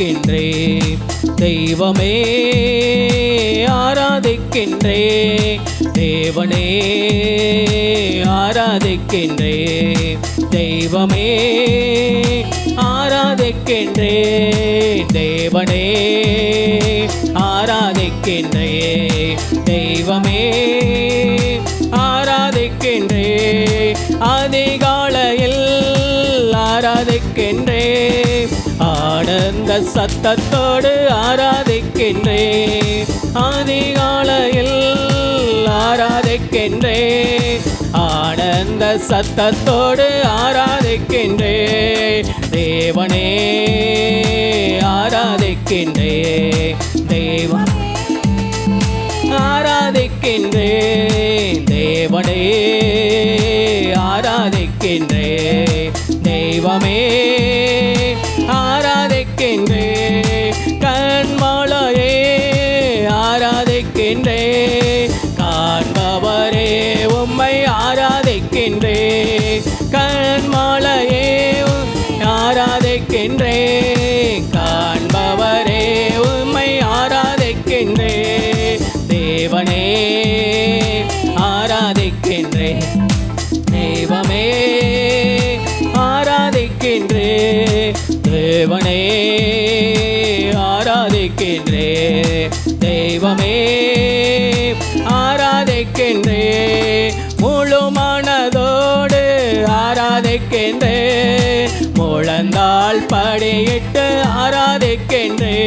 ஆராதிக்கின்றே தெய்வமே ஆராதிக்கின்றே தேவனே ஆராதிக்கின்றே தெய்வமே ஆராதிக்கின்றே தேவனே ஆராதிக்கின்றே தெய்வமே ஆராதிக்கின்றே அதிகாலையில் ஆராதிக்கின்றே ஆனந்த சத்தத்தோடு ஆராதிக்கின்றே அதிகாலையில் ஆராதிக்கின்றே ஆனந்த சத்தத்தோடு ஆராதிக்கின்றே தேவனே ஆராதிக்கின்றே தெய்வம் ஆராதிக்கின்றே தேவனே ஆராதிக்கின்றே தெய்வமே ஆராதிக்கின்றே கண்மலையே ஆராதிக்கின்றே காண்பவரே உம்மை ஆராதிக்கின்றே கண்மலையே ஆராதிக்கின்றே காண்பவரே உம்மை ஆராதிக்கின்றே தேவனே ஆராதிக்கின்றே தெய்வமே ஆராதிக்கின்றே தேவனே ஆராதிக்கின்றே தெய்வமே ஆராதிக்கின்றே முழு மனதோடு ஆராதிக்கின்றே முழந்தாள் படியிட்டு ஆராதிக்கின்றே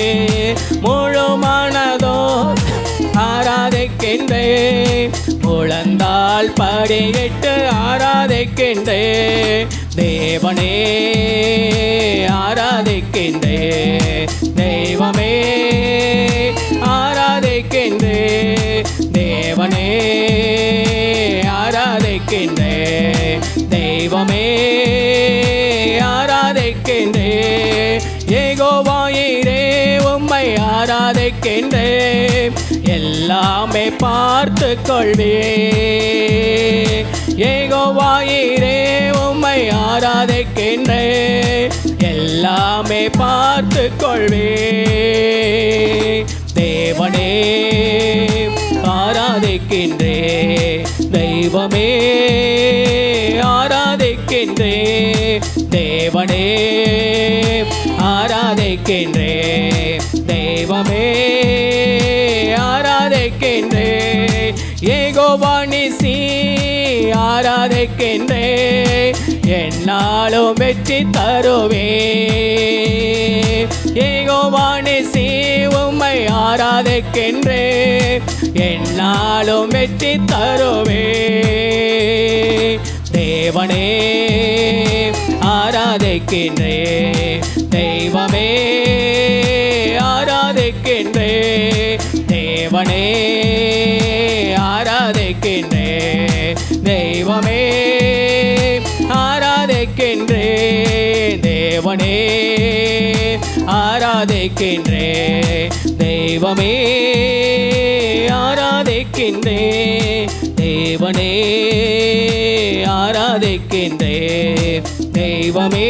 முழு மனதோடு ஆராதிக்கின்றே முழந்தாள் படியிட்டு ஆராதிக்கின்றே தேவனே ஆராதிக்கின்றே தெய்வமே ஆராதிக்கின்றே தேவனே ஆராதிக்கின்றே தெய்வமே ஆராதிக்கின்றே யெகோவாயிரே உம்மை ஆராதிக்கின்றே எல்லாமே பார்த்து கொள்வே யெகோவாயிரே உம்மை ஆராதிக்கின்றே எல்லாமே பார்த்து கொள்வே தேவனே ஆராதிக்கின்றே தெய்வமே ஆராதிக்கின்றே தேவனே ஆராதிக்கின்றே தெய்வமே ஆராதிக்கின்றே யெகோவா நிசி ஆராதிக்கின்றே என்னாலும் வெற்றி தருவே யெகோவா நிசி உம்மை ஆராதிக்கின்றே என்னாலும் வெற்றி தருவே தேவனே ஆராதிக்கின்றே தெய்வமே ஆராதிக்கின்றே தேவனே ஆராதிக்கின்றே தெய்வமே ஆராதிக்கின்றே தேவனே ஆராதிக்கின்றே தெய்வமே ஆராதிக்கின்றே தேவனே ஆராதிக்கின்றே தெய்வமே